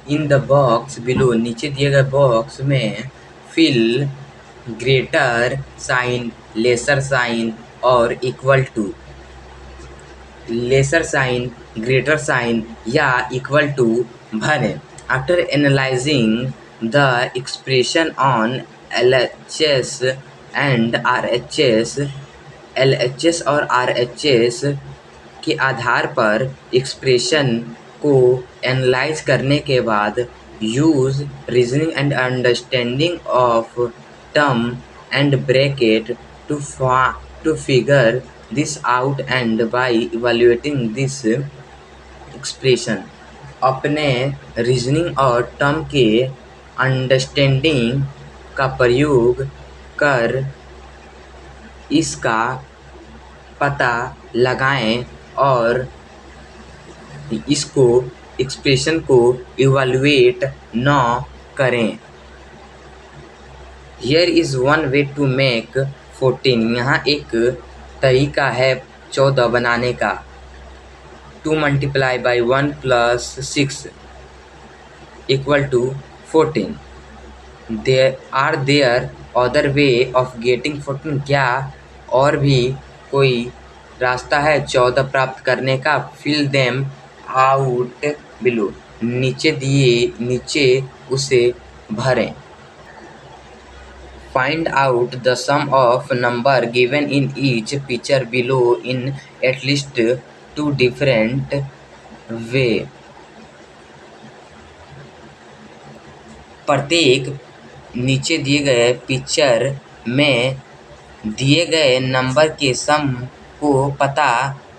In the box below, नीचे दिए गए बॉक्स में fill greater sign, lesser sign और equal to, lesser sign, greater sign या इक्वल टू भरें। After analysing the expression on LHS and RHS, LHS और RHS के आधार पर एक्सप्रेशन को एनालाइज करने के बाद use reasoning and understanding of term and bracket to figure this out, and by evaluating this expression अपने reasoning और टर्म के अंडरस्टैंडिंग का प्रयोग कर इसका पता लगाएं और इसको एक्सप्रेशन को इवैल्यूएट न करें। Here is one way to make 14, यहाँ एक तरीका है 14 बनाने का। 2 multiply by 1 plus 6 equal to 14. Are there other way of getting 14? क्या और भी कोई रास्ता है 14 प्राप्त करने का? Fill them out below, नीचे उसे भरें। Find out the sum of number given in each picture below in at least 2 different way. प्रत्येक नीचे दिए गए पिक्चर में दिए गए नंबर के सम को पता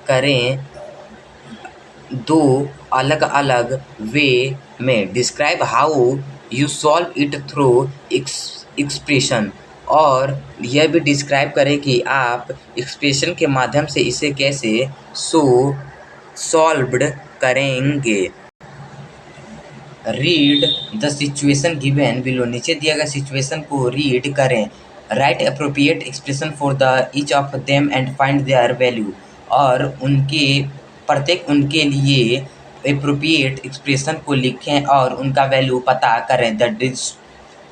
करें 2 अलग-अलग वे में। Describe how you solve it through expression, और यह भी डिस्क्राइब करें कि आप एक्सप्रेशन के माध्यम से इसे कैसे सॉल्व्ड करेंगे। Read the situation given below, नीचे दिया गया सिचुएशन को रीड करें। Right appropriate expression for the each of them and find their value, और प्रत्येक उनके लिए अप्रोप्रिएट एक्सप्रेशन को लिखें और उनका वैल्यू पता करें। The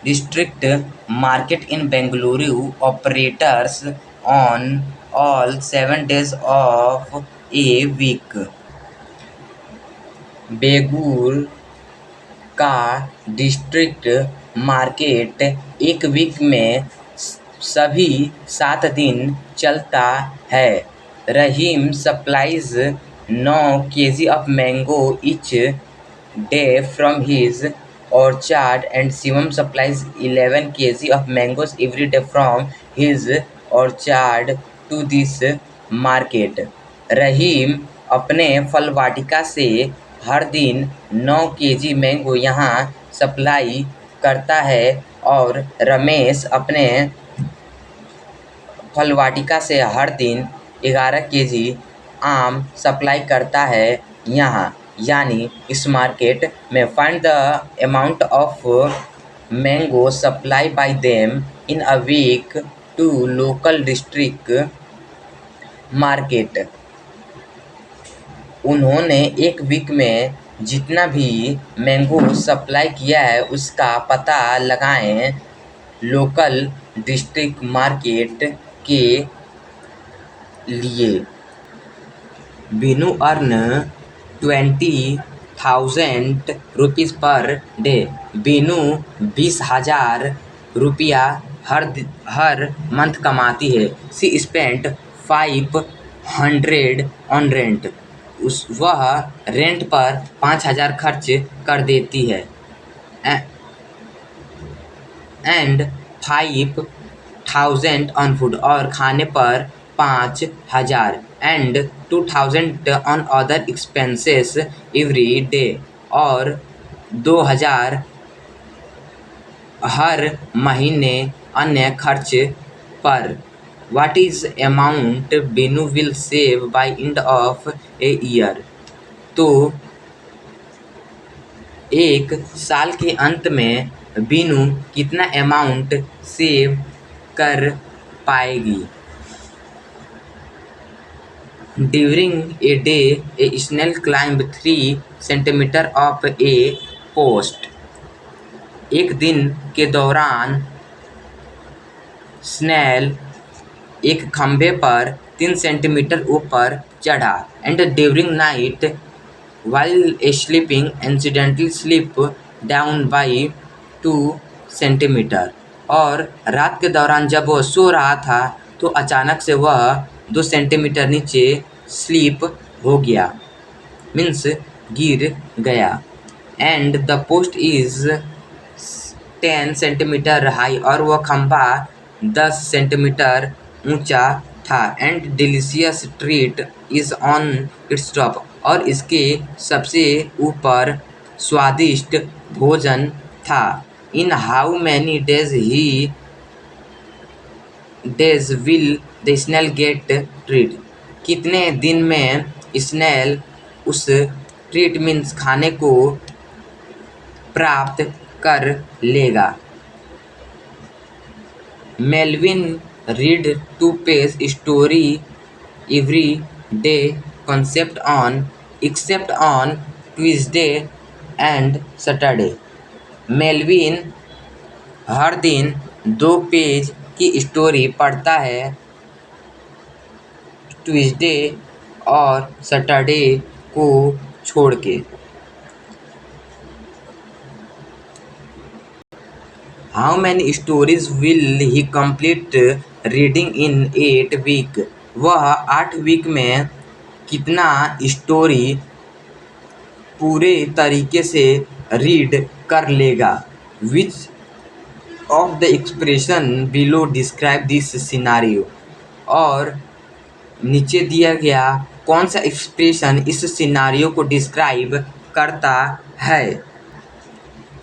district market in Bengaluru operates on all 7 days of a week. बेगूर का डिस्ट्रिक्ट मार्केट एक वीक में सभी 7 दिन चलता है। रहीम supplies 9 kg of mango each day from his orchard and Shivam supplies 11 kg of mangoes every day from his orchard to this market. रहीम अपने फल वाटिका से हर दिन 9 kg मैंगो यहाँ सप्लाई करता है और रमेश अपने फल वाटिका से हर दिन 11 kg आम सप्लाई करता है यहाँ, यानी इस मार्केट में। Find the amount of mango supply by them in a week to local district market. उन्होंने एक वीक में जितना भी मैंगो सप्लाई किया है उसका पता लगाएं लोकल डिस्ट्रिक्ट मार्केट के लिए। Binu earn 20,000 rupees per day. Binu 20,000 रुपया हर मंथ कमाती है। सी स्पेंट 500 ऑन रेंट। वह रेंट पर 5,000 खर्च कर देती है। एंड 5,000 ऑन फूड, और खाने पर 5,000। And 2,000 on other expenses every day, और 2,000 हर महीने अन्य खर्च पर। What is amount Binu will save by end of a year? तो एक साल के अंत में बीनू कितना अमाउंट सेव कर पाएगी? During a day, a snail climbs 3 centimeters up a post. एक दिन के दौरान स्नेल एक खंभे पर 3 सेंटीमीटर ऊपर चढ़ा and during night while sleeping accidentally slip down by 2 centimetre. और रात के दौरान जब वह सो रहा था तो अचानक से वह 2 सेंटीमीटर नीचे स्लीप हो गया, मीन्स गिर गया। And the post is 10 centimetre high, और वह खंभा 10 सेंटीमीटर ऊंचा था। And delicious treat is on its top, और इसके सबसे ऊपर स्वादिष्ट भोजन था। In how many days will the snail get treat, कितने दिन में स्नेल उस ट्रीट मीन्स खाने को प्राप्त कर लेगा। Melvin read 2 page story every day except on Tuesday and Saturday. Melvin हर दिन 2 पेज की स्टोरी पढ़ता है ट्यूसडे और सैटरडे को छोड़ के। How many stories will he complete reading in 8 week, वह 8 वीक में कितना स्टोरी पूरे तरीके से रीड कर लेगा। विच of the expression below describe this scenario, और नीचे दिया गया कौन सा एक्सप्रेशन इस सिनारियो को डिस्क्राइब करता है।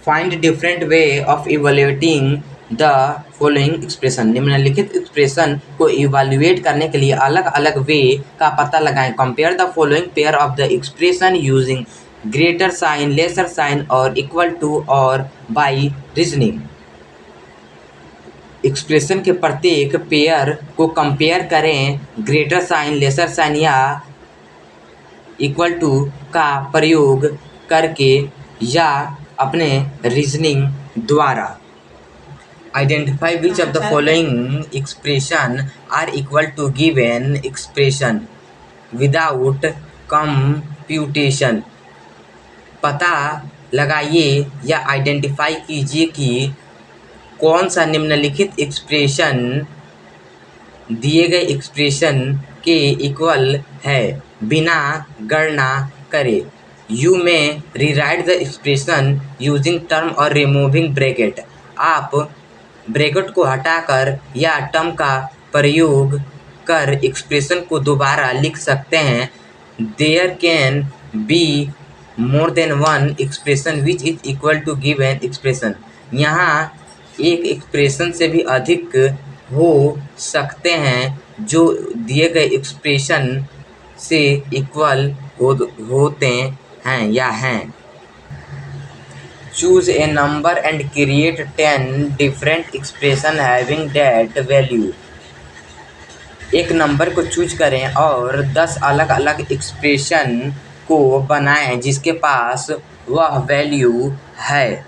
Find different way of evaluating the following expression, निम्नलिखित एक्सप्रेशन को इवैल्यूएट करने के लिए अलग अलग वे का पता लगाएं। Compare the following pair of the expression using greater sign, lesser sign और इक्वल टू और बाई रीजनिंग। एक्सप्रेशन के प्रत्येक पेयर को कंपेयर करें ग्रेटर साइन, लेसर साइन या इक्वल टू का प्रयोग करके या अपने रीजनिंग द्वारा। Identify which of the following expression are equal to given expression without computation, पता लगाइए या आइडेंटिफाई कीजिए कि कौन सा निम्नलिखित एक्सप्रेशन दिए गए एक्सप्रेशन के इक्वल है बिना गणना करे। यू में rewrite the expression using term और रिमूविंग ब्रैकेट, आप ब्रैकेट को हटाकर या टर्म का प्रयोग कर एक्सप्रेशन को दोबारा लिख सकते हैं। There can be more than one expression which is equal to given expression, यहाँ एक एक्सप्रेशन से भी अधिक हो सकते हैं जो दिए गए एक्सप्रेशन से इक्वल होते हैं या हैं। Choose a number and create 10 different expression having that value, एक नंबर को चूज करें और 10 अलग अलग एक्सप्रेशन को बनाएं जिसके पास वह वैल्यू है।